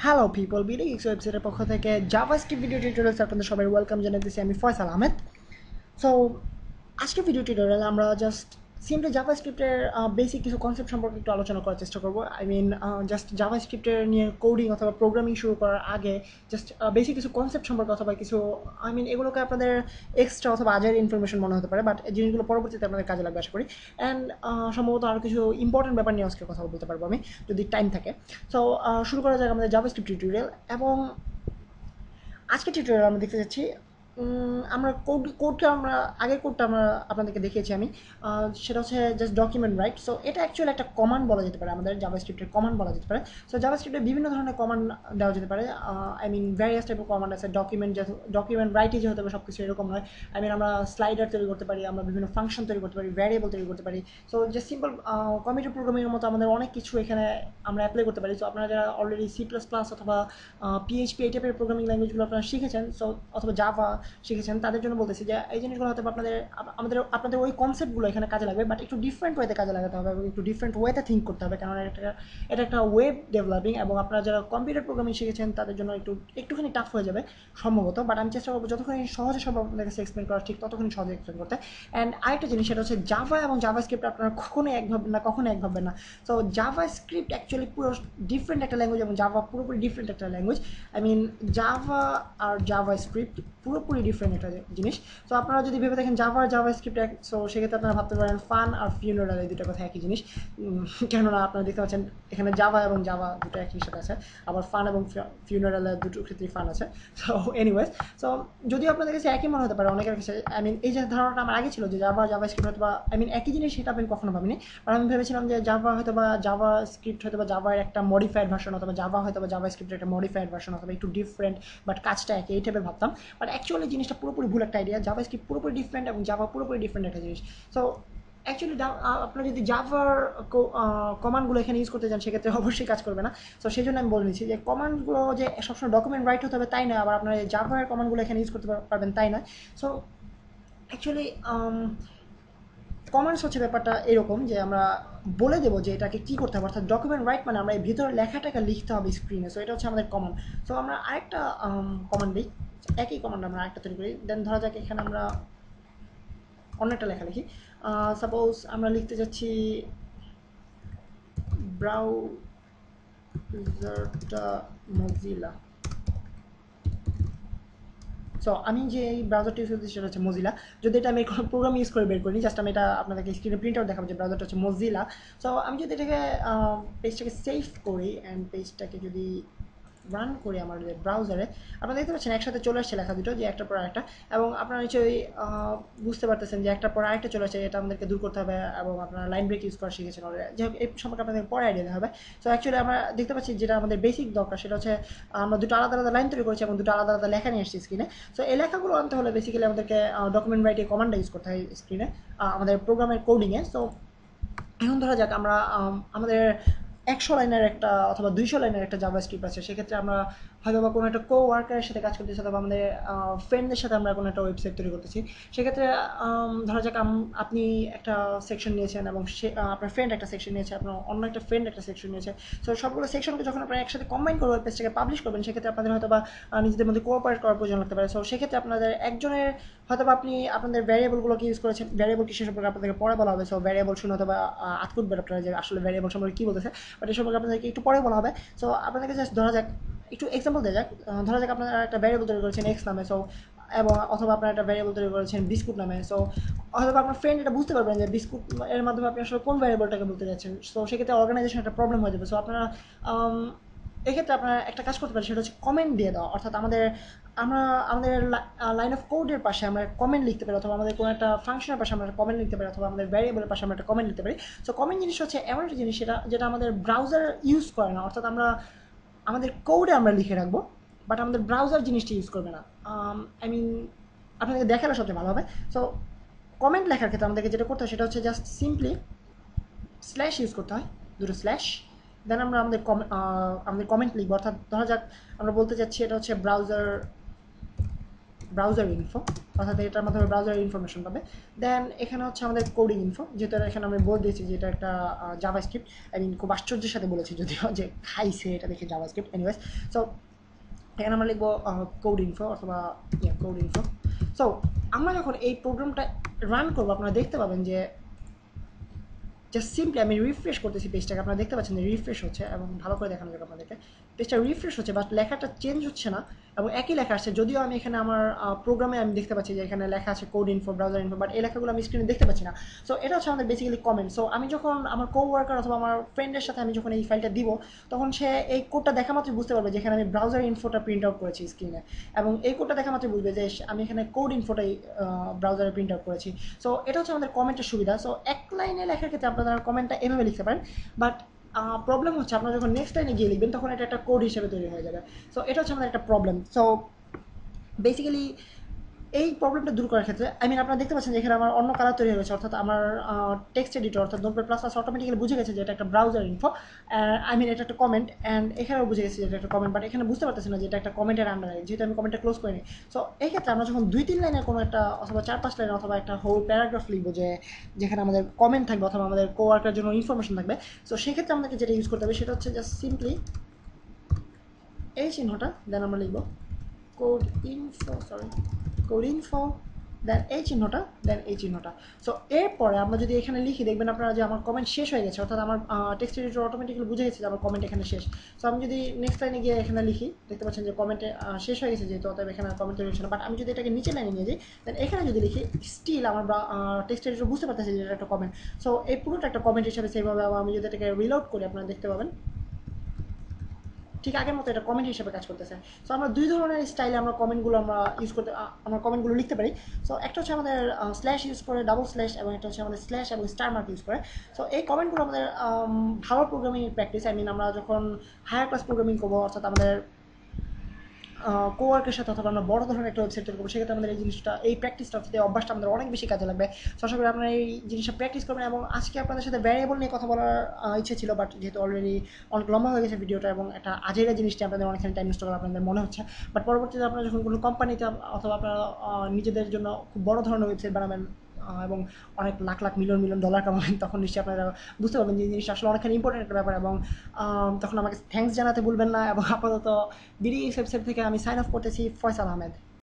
Hello people BD ওয়েবসাইটের পক্ষ থেকে জাভাস্ক্রিপ্ট ভিডিও টিউটোরিয়ালস আপনাদের সবাই ওয়েলকাম জানাতেছি। আমি ফয়সাল আহমেদ। সো আজকে ভিডিও টিউটোরিয়ালে আমরা জাস্ট সিম্পলি জাভাস্ক্রিপ্টের বেসিক কিছু কনসেপ্ট সম্পর্কে একটু আলোচনা করার চেষ্টা করবো। জাস্ট জাভাস্ক্রিপ্টের নিয়ে কোডিং অথবা প্রোগ্রামিং শুরু করার আগে জাস্ট বেসিক কিছু কনসেপ্ট সম্পর্কে অথবা কিছু এগুলোকে আপনাদের এক্সট্রা অথবা আজের ইনফরমেশন মনে হতে পারে, বাট এই জিনিসগুলো পরবর্তীতে আপনাদের কাজে লাগবে আশা করি। অ্যান্ড সম্ভবত আরও কিছু ইম্পর্টেন্ট ব্যাপার নিয়ে আজকে কথা বলতে পারবো আমি, যদি টাইম থাকে। সো শুরু করা যাক আমাদের জাভাস্ক্রিপ্ট টিউটোরিয়াল। এবং আজকে টিউটোরিয়াল আমরা দেখতে যাচ্ছি, আমরা কোডটা আমরা আগের কোডটা আমরা আপনাদেরকে দেখিয়েছি আমি। সেটা হচ্ছে জাস্ট ডকুমেন্ট রাইট। সো এটা অ্যাকচুয়ালি একটা কমান্ড বলা যেতে পারে, আমাদের জাভাস্ক্রিপ্টের কমান্ড বলা যেতে পারে। সো জাভাস্ক্রিপ্টে বিভিন্ন ধরনের কমান্ড দেওয়া যেতে পারে। ভ্যারিয়াস টাইপের কমান্ড আছে। ডকুমেন্ট রাইটই যে হতে হবে সব কিছু এরকম নয়। আমরা স্লাইডার তৈরি করতে পারি, আমরা বিভিন্ন ফাংশন তৈরি করতে পারি, ভ্যারিয়েবল তৈরি করতে পারি। সো জাস্ট সিম্পল কম্পিউটার প্রোগ্রামিংয়ের মতো আমাদের অনেক কিছু এখানে আমরা অ্যাপ্লাই করতে পারি। সো আপনারা যারা অলরেডি C++ অথবা PHP এই টাইপের প্রোগ্রামিং ল্যাঙ্গুয়েজগুলো আপনারা শিখেছেন, সো অথবা জাভা শিখেছেন, তাদের জন্য বলতেছি যে এই জিনিসগুলো হয়তো আপনাদের ওই কনসেপ্টগুলো এখানে কাজে লাগবে, বাট একটু ডিফারেন্ট ওয়েতে কাজে লাগাতে হবে এবং একটু ডিফারেন্ট ওয়েতে থিঙ্ক করতে হবে, কারণ এটা একটা ওয়েব ডেভেলপিং। এবং আপনারা যারা কম্পিউটার প্রোগ্রামিং শিখেছেন তাদের জন্য একটুখানি টাফ হয়ে যাবে সম্ভবত, বাট আমি চেষ্টা করবো যতক্ষণ সহজে সম্ভব আপনাদের কাছে এক্সপ্লেন করা ঠিক ততক্ষণ সহজে এক্সপ্লেন করতে। অ্যান্ড আরেকটা জিনিস, সেটা হচ্ছে জাভা এবং জাভাস্ক্রিপ্ট আপনারা কখনোই এক ভাববেন না। সো জাভাস্ক্রিপ্ট অ্যাকচুয়ালি পুরো ডিফারেন্ট একটা ল্যাঙ্গুয়েজ এবং জাভা পুরোপুরি ডিফারেন্ট একটা ল্যাঙ্গুয়েজ। জাভা আর জাভাস্ক্রিপ্ট পুরোপুরি ডিফারেন্ট একটা জিনিস। তো আপনারা যদি ভেবে দেখেন জাভা আর জাভাস্ক্রিপ্ট এক, সো সেক্ষেত্রে আপনারা ভাবতে পারেন ফান আর ফিউনারাল এই দুটো কথা একই জিনিস। কেননা আপনারা দেখতে পাচ্ছেন এখানে জাভা এবং জাভা দুটো একই সাথে আছে, আবার ফান এবং ফিউনারালের দুটো ক্ষেত্রেই ফান আছে। সো এনিওয়েজ, সো যদিও আপনাদের কাছে একই মনে হতে পারে অনেকের কাছে, এই যে ধারণাটা আমার আগে ছিল যে জাভা জাভাস্ক্রিপ্ট হয়তো বা একই জিনিস, সেটা আমি কখনো ভাবিনি। আর আমি ভেবেছিলাম যে জাভা হয়তো বা জাভাস্ক্রিপ্ট হয়তো বা জাভার একটা মডিফাইড ভার্সন, অথবা জাভা হয়তো বা জাভাস্ক্রিপ্টের একটা মডিফাইড ভার্সন, অথবা একটু ডিফারেন্ট বাট কাজটা একই, এই টাইপের ভাবতাম। বাট অ্যাকচুয়ালি জিনিসটা পুরোপুরি ভুল একটা আইডিয়া। জাভাস্ক্রিপ্ট পুরোপুরি ডিফারেন্ট এবং জাভা পুরোপুরি ডিফারেন্ট একটা জিনিস। সো অ্যাকচুয়ালি আপনারা যদি জাভার কমান্ডগুলো এখানে ইউজ করতে চান সেক্ষেত্রে অবশ্যই কাজ করবে না। সো সেই জন্য আমি বলে নিচ্ছি যে কমান্ডগুলো যে সবসময় ডকুমেন্ট রাইট হতে হবে তাই না, আবার আপনারা জাভার কমান্ডগুলো এখানে ইউজ করতে পারবেন তাই না। সো অ্যাকচুয়ালি কমান্ডস হচ্ছে ব্যাপারটা এরকম যে আমরা বলে দেবো যে এটাকে কী করতে হবে, অর্থাৎ ডকুমেন্ট রাইট মানে আমরা এই ভিতরে লেখাটাকে লিখতে হবে স্ক্রিনে। সো এটা হচ্ছে আমাদের কমান্ড। সো আমরা আরেকটা কমান্ড দিই, একই কমান্ড আমরা আরেকটা তৈরি করি। দেন ধরা যাক এখানে আমরা অন্য একটা লেখা লিখি। সাপোজ আমরা লিখতে যাচ্ছি ব্রাউজারটা মজিলা। সো আমি যে এই ব্রাউজারটা ইউজ করছি সেটা হচ্ছে মজিলা। যদি এটা আমি কোনো প্রোগ্রাম ইউজ করে বের করিনি, জাস্ট আমি এটা আপনাদেরকে স্ক্রিনে প্রিন্ট আউট দেখাবো যে ব্রাউজারটা হচ্ছে মজিলা। সো আমি যদি এটাকে পেজটাকে সেভ করি অ্যান্ড পেজটাকে যদি রান করি আমার ব্রাউজারে, আপনারা দেখতে পাচ্ছেন একসাথে চলে আসছে লেখা দুটো, যে একটার পর একটা। এবং আপনারা নিশ্চয়ই বুঝতে পারতেছেন যে একটার পর আরেকটা চলে আসছে, এটা আমাদেরকে দূর করতে হবে। এবং আপনারা লাইন ব্রেক ইউজ করা শিখেছেন অলরেডি, যাই হোক এই সম্পর্কে আপনাদের পরে আইডিয়া দেওয়া হবে। সো অ্যাকচুয়ালি আমরা দেখতে পাচ্ছি যেটা আমাদের বেসিক দরকার সেটা হচ্ছে আমরা দুটো আলাদা আলাদা লাইন তৈরি করেছি এবং দুটো আলাদা আলাদা লেখা নিয়ে আসছি স্ক্রিনে। সো এই লেখাগুলো আনতে হলে বেসিক্যালি আমাদেরকে ডকুমেন্ট রাইটে কমান্ডটা ইউজ করতে হয় স্ক্রিনে আমাদের প্রোগ্রামের কোডিংয়ে। সো এখন ধরা যাক আমরা আমাদের 100 লাইনের একটা অথবা 200 লাইনের একটা জাভাস্ক্রিপ্ট আছে, সেক্ষেত্রে আমরা হয়তো বা কোনো একটা ওয়ার্কারের সাথে কাজ করতেছি, অথবা আমাদের ফ্রেন্ডদের সাথে আমরা কোনো একটা ওয়েবসাইট তৈরি করতেছি। সেক্ষেত্রে ধরা যাক আপনি একটা সেকশন নিয়েছেন এবং সে আপনার ফ্রেন্ড একটা সেকশন নিয়েছে, আপনার অন্য একটা ফ্রেন্ড একটা সেকশন নিয়েছে। সো সবগুলো সেকশনকে যখন আপনারা একসাথে কম্বাইন করে ওয়েব পেজটাকে পাবলিশ করবেন, সেক্ষেত্রে আপনাদের হয়তো বা নিজেদের মধ্যে কোঅপারেট করার প্রয়োজন লাগতে পারে। সো সেক্ষেত্রে আপনাদের একজনের হয়তো বা আপনি আপনাদের ভ্যারিয়েবলগুলোকে ইউজ করেছেন, ভ্যারিয়েবল কিসের সম্পর্কে আপনাদেরকে পরে বলা হবে। সো ভ্যারিয়েবল শুনে হয়তো বা আটকুটবেন আপনারা যে আসলে ভ্যারিয়েবল সম্পর্কে কী বলতেছে, বাট এই সম্পর্কে আপনাদেরকে একটু পরে বলা হবে। সো আপনাদেরকে জাস্ট ধরা যাক একটু এক্সাম্পল দেওয়া যাক। ধরা যাক আপনারা একটা ভ্যারিয়েবল তৈরি করেছেন এক্স নামে, সো এবং অথবা আপনারা একটা ভ্যারিয়েবল তৈরি করেছেন বিস্কুট নামে। সো হয়তো আপনার ফ্রেন্ড এটা বুঝতে পারবেন যে বিস্কুট এর মাধ্যমে আপনি আসলে কোন ভ্যারিয়েবলটাকে বলতে যাচ্ছেন। সো সেক্ষেত্রে অর্গানাইজেশন একটা প্রবলেম হয়ে যাবে। সো আপনারা এক্ষেত্রে আপনারা একটা কাজ করতে পারেন, সেটা হচ্ছে কমেন্ট দিয়ে দেওয়া। অর্থাৎ আমাদের লাইন অফ কোডের পাশে আমরা কমেন্ট লিখতে পারি, অথবা আমাদের কোনো একটা ফাংশনের পাশে আমরা কমেন্ট লিখতে পারি, অথবা আমাদের ভ্যারিয়েবলের পাশে আমরা একটা কমেন্ট লিখতে পারি। সো কমেন্ট জিনিস হচ্ছে এমন একটা জিনিস যেটা আমাদের ব্রাউজার ইউজ করে না, অর্থাৎ আমাদের কোডে আমরা লিখে রাখবো, বাট আমাদের ব্রাউজার জিনিসটা ইউজ করবে না। আই মিন আপনাদেরকে দেখালে সবচেয়ে ভালো হবে। সো কমেন্ট লেখার ক্ষেত্রে আমাদেরকে যেটা করতে হয় সেটা হচ্ছে জাস্ট সিম্পলি স্ল্যাশ ইউজ করতে হয়, দুটো স্ল্যাশ। দেন আমরা আমাদের কমেন্ট লিখবো। অর্থাৎ ধরা যাক আমরা বলতে চাচ্ছি এটা হচ্ছে ব্রাউজার ব্রাউজার ইনফো, অর্থাৎ এটার মাধ্যমে ব্রাউজার ইনফরমেশন পাবে। দেন এখানে হচ্ছে আমাদের কোডিং ইনফো, যেহেতু এখানে আমি বলে দিয়েছি যে এটা একটা জাভাস্ক্রিপ্ট। আই মিন খুব আশ্চর্যের সাথে বলেছি যদিও যে খাইছে এটা দেখে জাভাস্ক্রিপ্ট। এনিওয়েজ, সো এখানে আমরা লিখবো কোড ইনফো অথবা কোড ইনফো। সো আমরা যখন এই প্রোগ্রামটা রান করবো আপনারা দেখতে পাবেন যে জাস্ট সিম্পলি আমি রিফ্রেশ করতেছি পেজটাকে, আপনারা দেখতে পাচ্ছেন যে রিফ্রেশ হচ্ছে এবং ভালো করে দেখানো যাবে আপনাদেরকে। পেজটা রিফ্রেশ হচ্ছে বাট লেখাটা চেঞ্জ হচ্ছে না এবং একই লেখা আসছে, যদিও আমি এখানে আমার প্রোগ্রামে আমি দেখতে পাচ্ছি যে এখানে লেখা আছে code info, browser info, but এই লেখাগুলো আমি স্ক্রিনে দেখতে পাচ্ছি না। সো এটা হচ্ছে আমাদের বেসিক্যালি কমেন্ট। সো আমি যখন আমার কোওয়ার্কার অথবা আমার ফ্রেন্ডের সাথে আমি যখন এই ফাইলটা দিব, তখন সে এই কোডটা দেখা মাত্রই বুঝতে পারবে যেখানে আমি ব্রাউজার ইনফোটা প্রিন্ট আউট করেছি স্ক্রিনে, এবং এই কোডটা দেখা মাত্রই বুঝবে যে আমি এখানে কোড ইনফোটাই ব্রাউজারে প্রিন্ট আউট করেছি। সো এটা হচ্ছে আমাদের কমেন্টের সুবিধা। সো এক লাইনে লেখার ক্ষেত্রে আপনারা কমেন্টটা এভাবে লিখতে পারেন, বাট প্রবলেম হচ্ছে আপনারা যখন নেক্সট লাইনে গিয়ে লিখবেন তখন এটা একটা কোড হিসেবে তৈরি হয়ে যাবে। সো এটা হচ্ছে আমাদের একটা প্রবলেম। সো বেসিক্যালি এই প্রবলেমটা দূর করার ক্ষেত্রে আই মিন আপনারা দেখতে পাচ্ছেন যে এখানে আমার অন্য কালার তৈরি হয়ে গেছে, অর্থাৎ আমার টেক্সট এডিটর অর্থাৎ নোটপ্যাড প্লাস অটোমেটিক্যালি বুঝে গেছে যে এটা একটা ব্রাউজার ইনফো, আই মিন এটা একটা কমেন্ট, অ্যান্ড এখানেও বুঝে গেছে যে এটা একটা কমেন্ট, বাট এখানে বুঝতে পারতেছি না যে এটা একটা কমেন্টের আন্ডারে, যেহেতু আমি কমেন্টটা ক্লোজ করিনি। সো এই ক্ষেত্রে আমরা যখন 2-3 লাইনের কোনো একটা অথবা 4-5 লাইন অথবা একটা হোল প্যারাগ্রাফ লিখবো যে যেখানে আমাদের কমেন্ট থাকবে অথবা আমাদের কোওয়ার্কারের জন্য ইনফরমেশন থাকবে, সো সেক্ষেত্রে আমাদেরকে যেটা ইউজ করতে হবে সেটা হচ্ছে জাস্ট সিম্পলি এই চিহ্নটা, দেন আমরা লিখবো কোড ইনফো, দেন এই চিহ্নটা, দেন এই চিহ্নটা। সো এরপরে আমরা যদি এখানে লিখি দেখবেন আপনারা যে আমার কমেন্ট শেষ হয়ে গেছে, অর্থাৎ আমার টেক্সট এডিটর অটোমেটিক্যালি বুঝে গেছে যে আমার কমেন্ট এখানে শেষ। সো আমি যদি নেক্সট লাইনে গিয়ে এখানে লিখি দেখতে পাচ্ছেন যে কমেন্টে শেষ হয়ে গেছে, যেহেতু অতএব এখানে কমেন্ট তৈরি হচ্ছে না। বাট আমি যদি এটাকে নিচে লাইনে নিয়ে যাই, দেন এখানে যদি লিখি স্টিল আমার টেক্সট এডিটর বুঝতে পারতেছে যে এটা একটা কমেন্ট। সো এই পুরোটা একটা কমেন্ট হিসাবে সেইভাবে আমি যদি এটাকে রিলোড করি আপনারা দেখতে পাবেন ঠিক আগের মতো এটা কমেন্ট হিসেবে কাজ করতেছে। সো আমরা দুই ধরনের স্টাইলে আমরা কমেন্টগুলো আমরা কমেন্টগুলো লিখতে পারি। সো একটা হচ্ছে আমাদের স্ল্যাশ ইউজ করে, ডাবল স্ল্যাশ, এবং একটা হচ্ছে আমাদের স্ল্যাশ এবং স্টার মার্ক ইউজ করে। সো এই কমেন্টগুলো আমাদের ভালো প্রোগ্রামিং প্র্যাকটিস, আই মিন আমরা যখন হায়ার ক্লাস প্রোগ্রামিং করবো অর্থাৎ আমাদের কোওয়ার্কের সাথে অথবা আমরা বড় ধরনের একটা ওয়েবসাইট তৈরি করবো, সেক্ষেত্রে আমাদের এই জিনিসটা এই প্র্যাকটিসটা অভ্যাসটা আমাদের অনেক বেশি কাজে লাগবে। সো আশা করি আপনারা এই জিনিসটা প্র্যাকটিস করবেন। এবং আজকে আপনাদের সাথে ভ্যারিয়েবল নিয়ে কথা বলার ইচ্ছে ছিল, বাট যেহেতু অলরেডি অনেক লম্বা হয়ে গেছে ভিডিওটা এবং একটা আজেরা জিনিসটি আপনাদের অনেকখানি টাইম নষ্ট করে আপনাদের মনে হচ্ছে, বাট পরবর্তীতে আপনারা যখন কোনো কোম্পানিতে অথবা আপনারা নিজেদের জন্য খুব বড় ধরনের ওয়েবসাইট বানাবেন এবং অনেক লাখ লাখ মিলিয়ন ডলার কামাবেন, তখন নিশ্চয়ই আপনারা বুঝতে পারবেন যে এই জিনিসটা আসলে অনেকখানি ইম্পর্টেন্ট একটা ব্যাপার। এবং তখন আমাকে থ্যাঙ্কস জানাতে ভুলবেন না। এবং আপাতত বিডি ওয়েবসাইট থেকে আমি সাইন অফ করতেছি ফয়সাল আহমেদ।